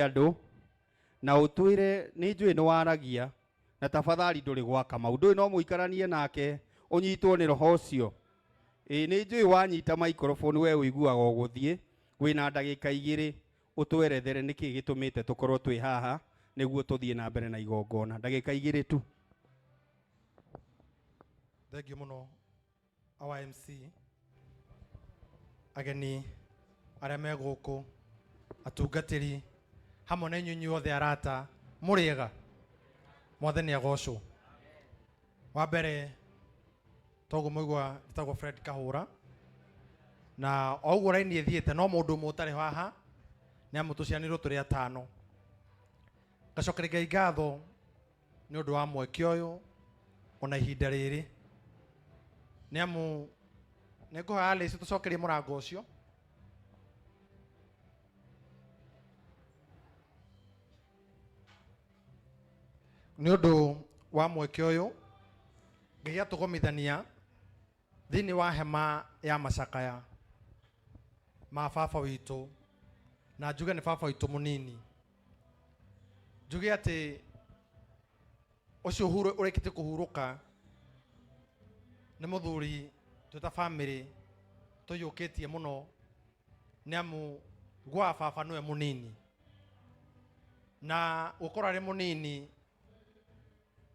Andũ na ũtwĩre nĩ njũĩ nĩ waragia na tafadhali ndũrĩ gwaka maũndũ no mũikaranie nake ũnyitwo nĩ roho ũcio. Nĩ njũĩ wanyita microphone we ũiguaga ũgũthiĩ wĩna ndagĩka 2 ũtwerethere nĩkĩ gĩtũmĩte tũkorwo twĩ haha nĩguo tũthiĩ na mbere na igongona. Ndagĩka 2 tu. Thank you muno our MC ageni arĩa me gũkũ atungatĩri hamwe na inyuĩ othe arata mũrĩega mwathani agocwo. Wa mbere toguo mũigua ndĩtagwo Fred Kahũra na o ũguo raini ĩthiĩte no mũndũ ũmwe ũtarĩ haha nĩ amu tũcianĩrwo tũrĩ atano. Ngacokeria Ngai ngatho nĩ ũndũ wa mweke ũyũ ona ihinda rĩrĩ nĩ amu nĩ ngũhoya Alice tũcokerie mũrango ũcio. Nĩ ũndũ wa mweke ũyũ Ngai atũgomithania thĩinĩ wa hema ya macakaya ma baba witũ, na njuge nĩ baba witũ mũnini. Njuge atĩ ũcio ũrĩkĩtie kũhurũka nĩ mũthuri twĩta family tũiyũkĩtie mũno nĩ amu gwa baba nĩwe mũnini, na gũkorwo arĩ mũnini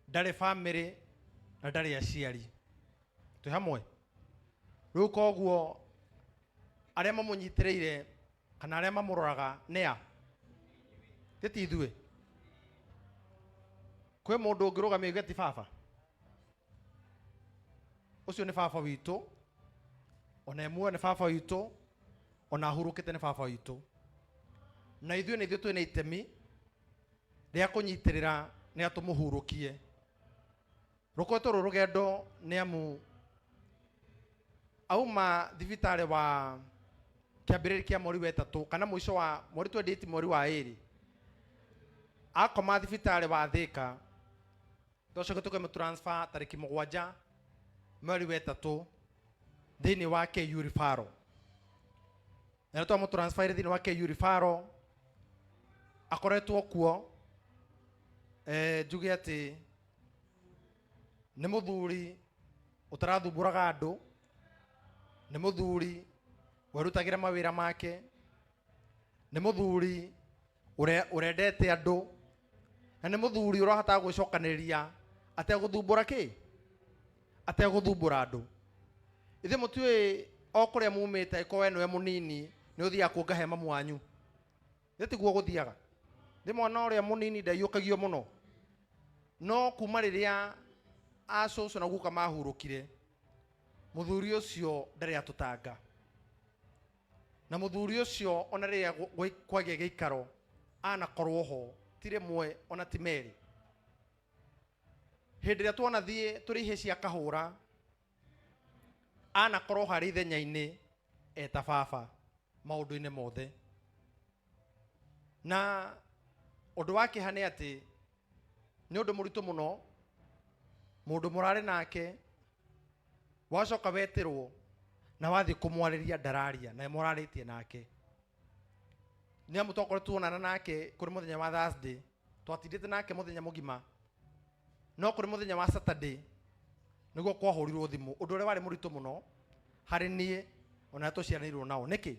ndarĩ family na ndarĩ aciari. Twĩ hamwe rĩu koguo arĩa mamũnyitĩrĩire kana arĩa mamũroraga nĩ a tĩti ithuĩ. Kwĩ mũndũ ũngĩrũgamia auge ti baba? Ũcio nĩ baba witũ, ona emwe nĩ baba witũ, ona ahurũkĩte nĩ baba witũ, na ithuĩ nĩ ithuĩ twĩna itemi rĩa kũnyitĩrĩra nĩ atũmũhurũkie. Rũkoretwo rũrũ rũgendo nĩ amu auma thibitarĩ wa kĩambĩrĩria kĩa mweri wa 3 kana mũico wa mweri 28 mweri wa 2 akoma thibitarĩ wa Thĩka, tũcoke tũkamũtransfer tarĩki 7 mweri wa 3 thĩinĩ wa KU Referral. Na nĩ twamũtransfer thĩinĩ wa KU Referral akoretwo kuo njuge atĩ nĩ mũthuri ũtarathumbũraga andũ, nĩ mũthuri werutagĩra mawĩra make, nĩ mũthuri ũrendete andũ, na nĩ mũthuri ũrahota gwĩcokanĩrĩria ategũthumbũra kĩ, ategũthumbũra andũ. Ithe mũtiũĩ o kũrĩa mumĩte ko we nĩwe mũnini nĩ ũthiaga kuonga he mamu wanyu. Ithe tiguo gũthiaga. Ndĩ mwana ũrĩa mũnini ndaiyũkagio mũno, no kuma rĩrĩa acũcũ na guka mahurũkire mũthuri ũcio ndarĩ atũtanga, na mũthuri ũcio ona rĩrĩa kwagĩa gĩikaro anakorwo ho ti rĩmwe ona ti merĩ. Hĩndĩ ĩrĩa twanathiĩ tũrĩ ihĩ cia Kahũra anakorwo harĩ ithenya-inĩ eta baba maũndũ-inĩ mothe. Na ũndũ wa kĩeha nĩ atĩ nĩ ũndũ mũritũ mũno mũndũ mũrarĩ nake wacoka wetĩrwo na wathiĩ kũmwarĩria ndararia na mũrarĩtie nake. Nĩ amu twakoretwo tuonana nake kũrĩ mũthenya wa Thursday, twatindĩte nake mũthenya mũgima, no kũrĩ mũthenya wa Saturday nĩguo kwahũrirwo thimũ, ũndũ ũrĩa warĩ mũritũ mũno harĩ niĩ ona tũciaranĩirwo nao. Nĩkĩ?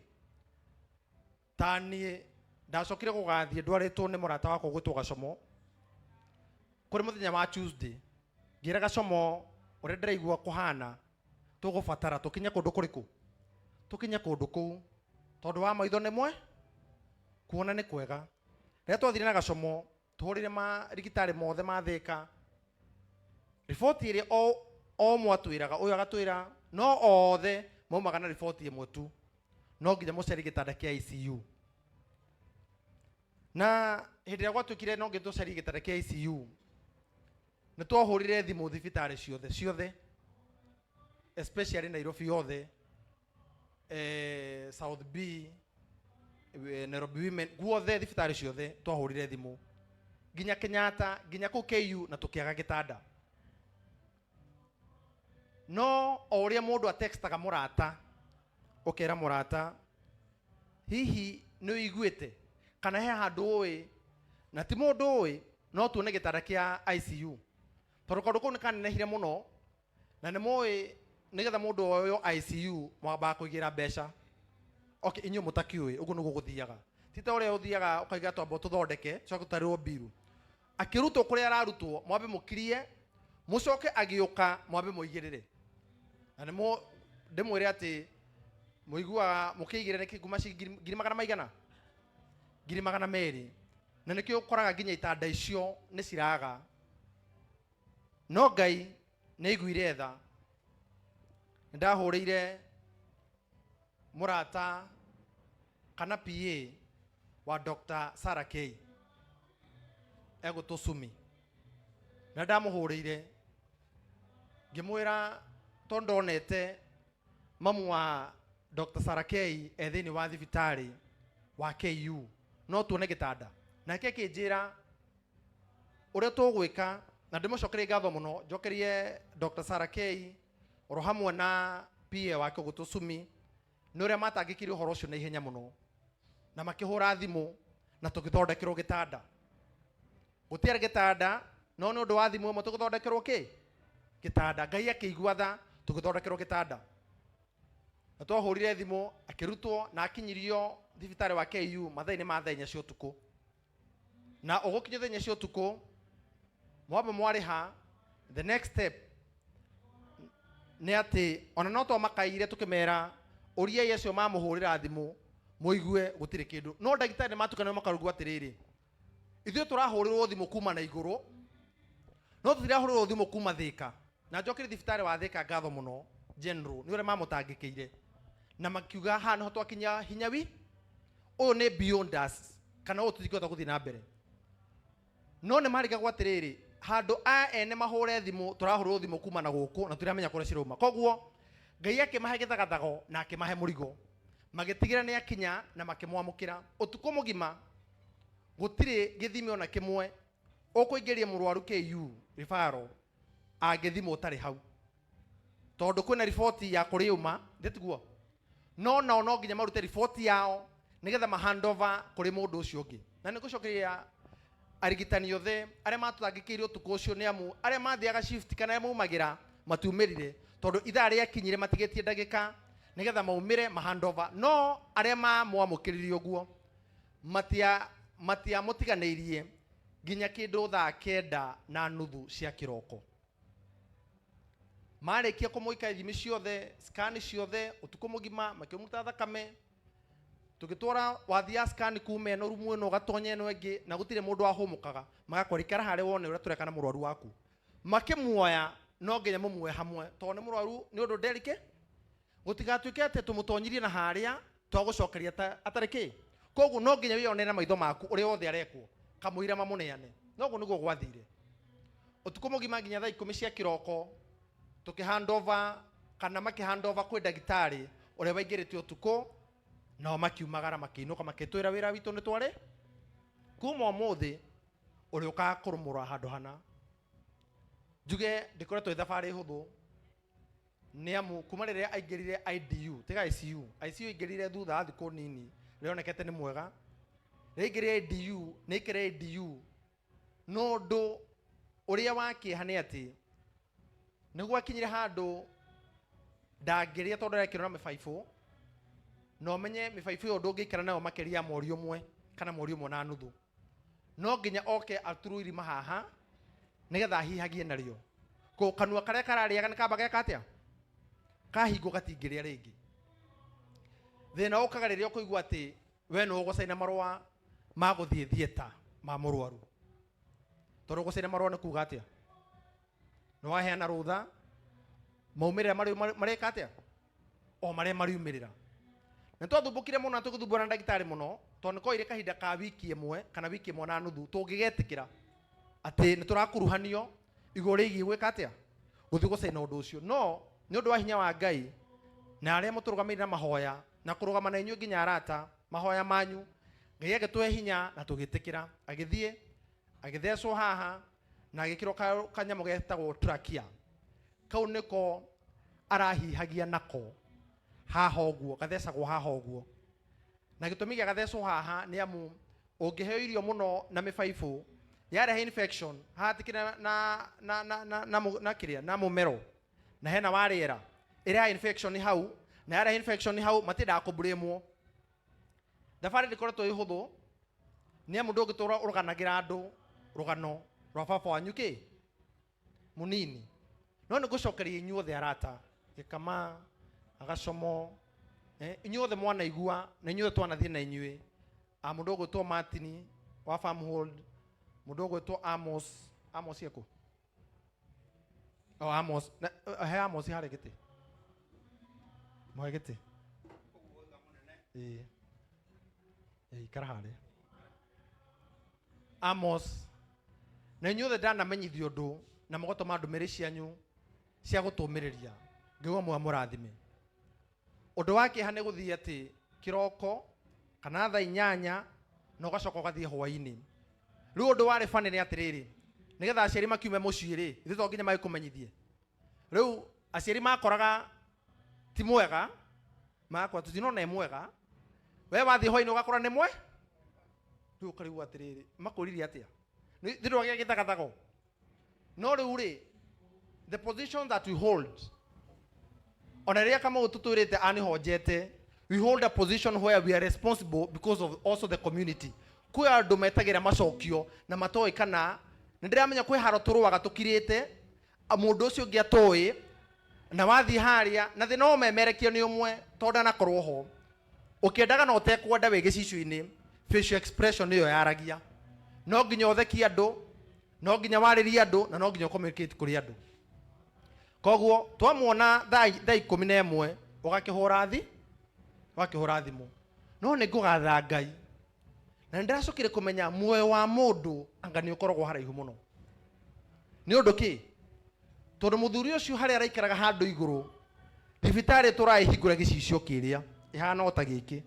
Ta niĩ ndacokire gũgathiĩ ndwarĩtwo nĩ mũrata wakwa gwĩtwo Gacomo kũrĩ mũthenya wa Tuesday, ngĩra Gacomo ũrĩa ndĩraigua kũhana tũgũbatara tũkinye kũndũ kũrĩkũ, tũkinye kũndũ kũu tondũ wa maitho nĩmwe kuona nĩ kwega. Rĩrĩa twathire na Gacomo tũhũrire marigitari mothe ma Thĩka, riboti ĩrĩa o mwatwĩraga ũyũ agatwĩra no othe maumaga na riboti ĩmwe tu, no nginya mũcarie gĩtanda kĩa ICU. Na hĩndĩ ĩrĩa gwatuĩkire no nginya tũcarie gĩtanda kĩa ICU nĩ twahũrire thimũ thibitarĩ ciothe especially Nairobi yothe, South B, Nairobi Women, guothe thibitarĩ ciothe twahũrire thimũ, nginya Kenyatta, nginya kũu KU, na tũkĩaga gĩtanda. No o ũrĩa mũndũ atextaga mũrata ũkera mũrata hihi nĩ ũiguĩte kana he handu we na ti mundu we no tuone gitara kia ICU tondu kaundu kau ni kanenehire muno na ni moe nigetha mundu oyo ICU mwamba kuigira mbeca okay inyu mutakiui uguo nuguo guthiaga tita uria uthiaga ukaiga twamba tuthondeke coka utarirwo biru akirutwo kuria ararutwo mwambe mukirie mucoke agiuka mwambe muigirire na nimo ndimwire ati muiguaga mukiigire niki kuma ngiri magana maigana ngiri magana meri na nikio ukoraga nginya itanda icio ni ciraga no Ngai ni iguire tha ndahurire murata kana PA wa Dr. Sarah K ego tusumi na ndamuhurire ngimwira tondonete mamu wa Dr. Sarah K ethini wa thibitari wa KU no tuone gitanda nake kinjira uria tugwika na ndimucokerie ngatho muno njokerie Dr. Sarah K oro hamwe na PA wake gutusumi nuria matangikiri uhoro ucio na ihenya muno na makihura thimu na tugithondekerwo gitanda gutiara gitanda no ni undu wa thimu mo tugithondekerwo ki gitanda Ngai akigua tha tugithondekerwo gitanda na twahurire thimu akirutwo na akinyirio thibitari wa KU mathaini ma thenya cio tuku na ugukinyo thenya cio tuku mwaba mwariha the next step ni ati ona no to makaire tukimera uria yesu mamuhurira thimu muigue gutire kindu no ndagitari matukana makarugwa atiriri ithuĩ tũrahũrĩrwo thimũ kuma na igũrũ no tũtirahũrĩrwo thimũ kuma Thika na njokire thibitarĩ wa Thika ngatho mũno general nĩ ũrĩa mamũtangĩkĩire na makiuga haha nĩho twakinya hinya wi ũyũ nĩ beyond us kana ũyũ tũtingĩhota gũthiĩ na mbere no nĩ marigagwo atĩrĩrĩ handũ a ene mahũre thimũ tũrahũrĩrwo thimũ kuma na gũkũ na tũtiramenya kũrĩa cirauma koguo Ngai akĩmahe gĩthagathago na akĩmahe mũrigo magĩtigĩra nĩ akinya na makĩmwamũkĩra ũtukũ mũgima gutire githimi ona kimwe ukuingiria murwaru KU referral agithimo utari hau tondu kwina report ya kuriuma ndetiguo no nginya marute report yao nigetha ma handover kuri mundu ucio ungi na nigucokeria arigitani othe aria matutangikire utuku ucio ni amu aria mathiaga shift kana maumagira matumirire tondu ithaa ria kinyire matigetie ndagika nigetha maumire ma handover no aria mamwamukiririe uguo matia mutiganeirie nginya kindu thaa 9:30 cia kiroko marikia kumuika ithimi ciothe scan ciothe utuku mugima makimuta thakame tugitwara wathia scan kume no rumu eno gatonye eno engi na gutire mundu ahumukaga magakorikara hare wone uria turekana murwaru waku makimuoya no nginya mumwe hamwe to ni murwaru ni undu derike gutigatuike ate tumutonyirie na haria twagucokeria atariki koguo no nginya wionera maitho maku uria wothe arekwo kamuira mamuneane noguo niguo gwathire utuku mugima nginya thaa 10 cia kiroko tukihandover kana makihandover kwi ndagitari uria waingirite utuku no makiumagara makiinuka makitwira wira witu ni twari kuma umuthi uria ukakurumura handu hana njuge ndikoretwo thabari huthu ni amu kuma riria aingirire IDU tiga ICU ingirire thutha thiku nini rionekete ni mwega reigire DU nekire DU no ndo uria wakihane ati niguo akinyire handu ndangiria tondu rekirwo na mifaifu no menye mifaifu yo ndungikara nayo makeria mori umwe kana mori umwe na nuthu no nginya oke aturu irima haha nigetha hihagie nario ko kanua karia karariaga ni kamba geka atia kahingo gatingiria ringi thina ukaga riria kuigua ati we no gucaina marwa maguthie thieta ma murwaru tondu gucaina marwa ni kuga atia no waheana rutha maumire mareka atia o maria mariumirira na twathumbukire muno tuguthumbura na ndagitari muno tondu koire kahinda ka wiki imwe kana wiki imwe na nuthu tungigetikira ati ni turakuruhanio iguru rigi gwika atia guthi gucaina undu ucio no ni undu wa hinya wa Ngai na aria muturugamirira na mahoya na kurugama na inyu nginya arata mahoya manyu Ngai agitwe hinya na tugitikira agithie agithecwo haha na agikiro kanyamu getagwo trachea kau niko arahihagia nako haha uguo gathecagwo haha uguo na gitumi gia gathecwo haha ni amu ũngĩheo irio mũno na mĩbaibũ yarehe infection hatikĩra na kĩrĩa na mũmero na hena warĩera ĩreha infection hau na yarehe infection hau matindaga kũbũrĩmwo. Thabarĩ ndĩkoretwo ĩhũthũ nĩ amu ndũngĩtũra ũrũganagĩra andũ rũgano rwa baba wanyu kĩ mũnini, no nĩ gũcokeria inyuothe arata Gĩkama Agacomo inyuothe mwanaigua na inyuothe twanathiĩ na inyuĩ mũndũ ũgwĩtwo Martin wa Farmhold, mũndũ ũgwĩtwo Amos yeko Amos he Amos harĩ gĩtĩ mwe gĩtĩ ikara harĩ Amos na inyuothe ndanamenyithio ũndũ na mũgotoma ndũmĩrĩri cianyu cia gũtũmĩrĩria ngĩgwa mũrathime. Ũndũ wa kĩeha nĩ gũthiĩ atĩ kĩroko kana thaa 8 na ũgacoka ũgathiĩ hwaĩ-inĩ. Rĩu ũndũ warĩ bane nĩ atĩrĩrĩ, nĩgetha aciari makiume mũciĩ rĩ ithuĩ to nginya magĩkũmenyithie. Rĩu aciari makoraga ti mwega makwa tũtinona nĩ mwega, we wathiĩ hwaĩ-inĩ ũgakora nĩ mwe, rĩu ũkarigwo atĩrĩrĩ makũririe atĩa thĩrĩ wagĩa gĩthagathago. No rĩu rĩ the position that we hold ona rĩrĩa kama ũtũtũrĩte anĩhonjete, we hold a position where we are responsible because of also the community. Kwĩ andũ metagĩra macokio na matoĩ kana nĩ ndĩramenya kwĩ haro tũrũaga tũkirĩte mũndũ ũcio ũngĩ atoĩ na wathiĩ harĩa na thĩ no memerekio nĩ ũmwe tondũ ndanakorwo ho ũkĩendaga na ũtekwenda wĩ gĩcicio-inĩ facial expression nĩyo yaragia. No nginya ũthekie andũ, no nginya warĩrie andũ na no nginya communicate kũrĩ andũ. Koguo twamuona thaa 11 ũgakĩhũra thimũ no nĩ ngũgatha Ngai na nĩndĩracokire kũmenya muoyo wa mũndũ anga nĩ ũkoragwo haraihu mũno. Nĩ ũndũ kĩ tondũ mũthuri ũcio harĩa araikaraga handũ igũrũ thibitarĩ tũrahingũra gĩcicio kĩrĩa ihana ota gĩkĩ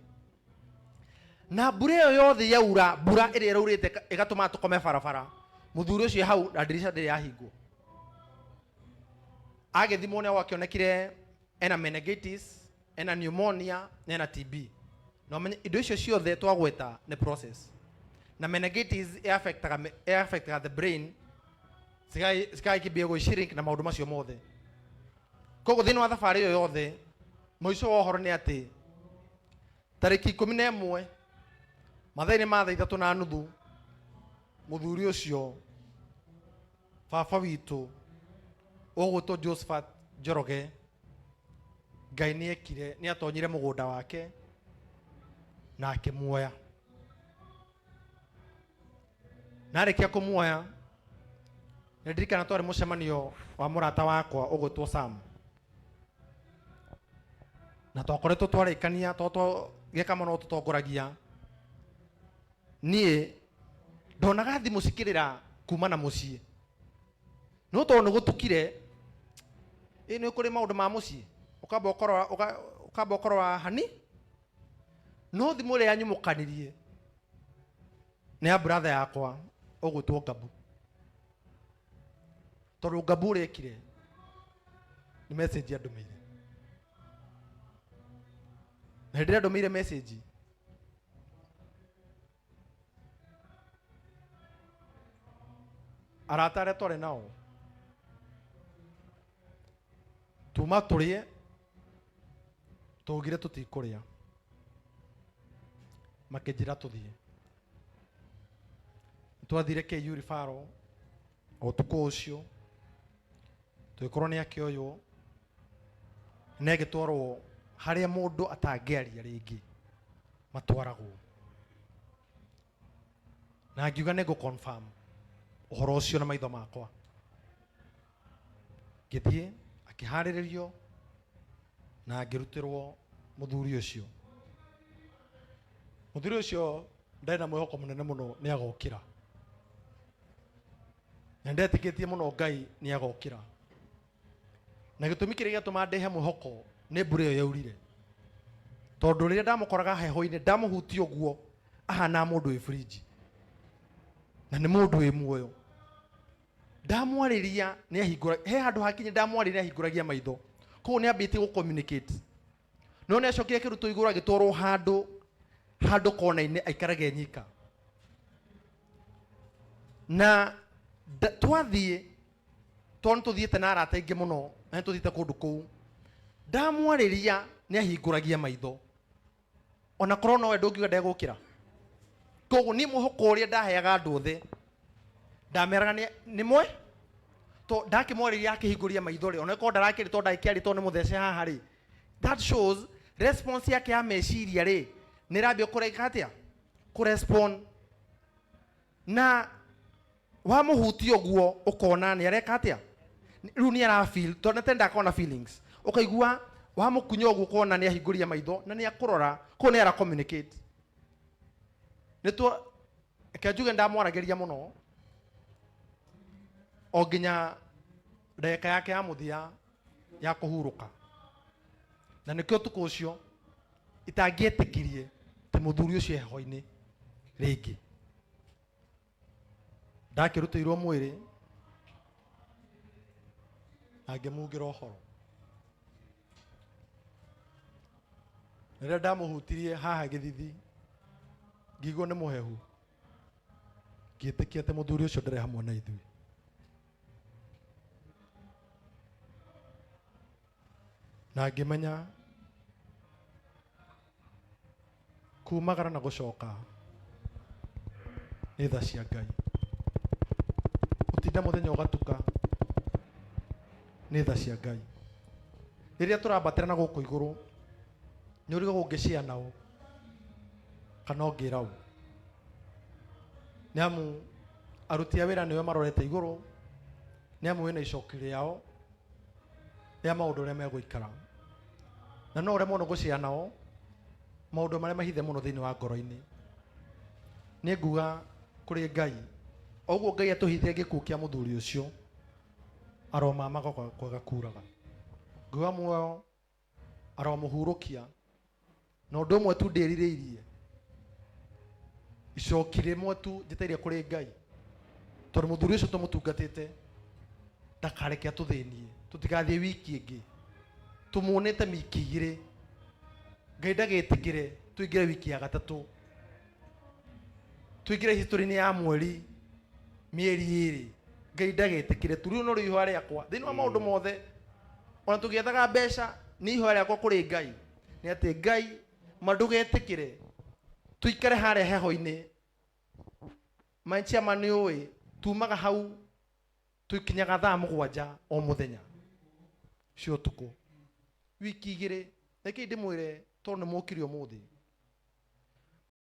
na mbura ĩyo yothe yaura, mbura ĩrĩa ĩraurĩte ĩgatũma tũkome barabara, mũthuri ũcio hau na ndirisha ndĩrĩ yahingwo. Agĩthimwo nĩ wakĩonekire ena meningitis, ena pneumonia na ena TB. No menye indo icio ciothe twagweta nĩ process. Na meningitis affectaga the brain cikaikĩmbia gwĩciria na maũndũ macio mothe. Koguo thĩinĩ wa thabarĩ ĩyo yothe mũico wa ũhoro nĩ atĩ tarĩki 11 mathaa-inĩ ma thaa 3:30 mũthuri ũcio baba witũ ũgwĩtwo Josephat Njoroge Ngai nĩ ekire nĩ atonyire mũgũnda wake na akĩmuoya. Na arĩkia kũmuoya nĩ ndirikana twarĩ mũcemanio wa mũrata wakwa ũgwĩtwo Sam na twakoretwo twarĩkania tondũ Gĩkama no tũtongoragia. Niĩ ndonaga thimũ cikĩrĩra kuma na mũciĩ no tondũ nĩ gũtukire nĩ kũrĩ maũndũ ma mũciĩ ũkamba ũkorwo hani no thimũ ĩrĩa yanyumũkanirie nĩ ya brother yakwa ũgwĩtwo Ngabu. Tondũ Ngabu ũrĩkire nĩ message andũmĩire na hĩndĩ ĩrĩa andũmĩire message arata arĩa twarĩ nao tuma tũrĩe tũgire tũtikũrĩa makĩnjĩra tũthiĩ. Twathire KU referral ũtukũ ũcio tũgĩkorwo nĩ akĩoywo na agĩtwarwo harĩa mũndũ atangĩaria rĩngĩ matwaragwo na ngiuga nĩ confirm ũhoro ũcio na maitho makwa. Ngĩthiĩ akĩharĩrĩrio na ngĩrutĩrwo mũthuri ũcio. Mũthuri ũcio ndarĩ na mwĩhoko mũnene mũno nĩ agokĩra na ndetĩkĩtie mũno Ngai nĩ agokĩra. Na gĩtũmi kĩrĩa gĩatũma ndehe mwĩhoko nĩ mbura ĩyo yaurire, tondũ rĩrĩa ndamũkoraga heho-inĩ ndamũhutia ũguo ahana mũndũ wĩ fridge na nĩ mũndũ wĩ muoyo. Ndamwarĩria nĩ ahingũra he handũ hakinye ndamwarĩria ahingũragia maitho, koguo nĩ ambĩtie gũ communicate. No nĩ acokire kĩrutwo igũrũ agĩtwarwo handũ kona-inĩ aikarage nyika na twathie ton tuthiete na arata ingi muno na tuthiete kundu kuu ndamwariria ni ahinguragia maitho ona korona we ndungiuga ndegukira koguo ni muhoko uria ndaheaga andu the ndameraga ni mwe to ndakimwariria akihinguria maitho ri ona ko ndarakiri to ndaikiari to ni muthece haha ri that shows response yake ya meciria ri ni rabio kureka atia kurespond na wa muhuti oguo ukona ni areka atia riu ni ara feel to natenda akona feelings ukaigua wa mukunyo oguo ukona ni ahinguria maitho na ni akurora ko ni ara communicate nitwa kajuge ndamwarageria muno o nginya ndeka yake ya muthia ya kuhuruka na nikio tuko ucio itagietikirie te muthuri ucio heho-ini ringi ndakirutirwo mwiri angimungira uhoro rĩrĩa ndamuhutirie haha githithi ngigwo nĩ muhehu ngĩtĩkia atĩ muthuri ucio ndarĩ hamwe na ithuĩ na ngĩmenya kumagara na gũcoka nĩ tha cia Ngai gũtinda mũthenya ũgatuka nĩ tha cia Ngai rĩrĩa tũrambatĩra na gũkũ igũrũ nĩ ũrigagwo ũngĩciana ũ kana ũngĩra ũ nĩ amu aruti a wĩra nĩo marorete igũrũ nĩ amu wĩna icoki rĩao rĩa maũndũ ũrĩa megũikara na no ũremwo nĩ gũciana ũ maũndũ marĩa mahithe mũno thĩinĩ wa ngoro-inĩ nĩ nguga kũrĩ Ngai oguo Ngai atũhithire gĩkuũ kĩa mũthuri ũcio aromamaga kwaga kuraga nguga muoyo aromũhurũkia na ũndũ ũmwe tu ndĩrirĩirie icoki rĩmwe tu njĩtairie kũrĩ Ngai tondũ mũthuri ũcio tũmũtungatĩte ndakareke atũthĩnie tũtigathiĩ wiki ĩngĩ tũmuonete miki igĩrĩ Ngai ndagĩtĩkĩre tũingĩre wiki ya gatatũ tũingĩre history-inĩ ya mweri mĩeri ĩrĩ Ngai ndagĩtĩkĩre tũrĩu no ihoya rĩakwa thĩinĩ wa maũndũ mothe ona tũgĩethaga mbeca nĩ ihoya rĩakwa kũrĩ Ngai nĩ atĩ Ngai mandũgetĩkĩre tuikare harĩa heho-inĩ manchama nĩ ũĩ tumaga hau tuikinyaga thaa mũgwanja o mũthenya cio ũtukũ wiki igĩrĩ reke ndĩmwĩre tondũ nĩ mũkire ũmũthĩ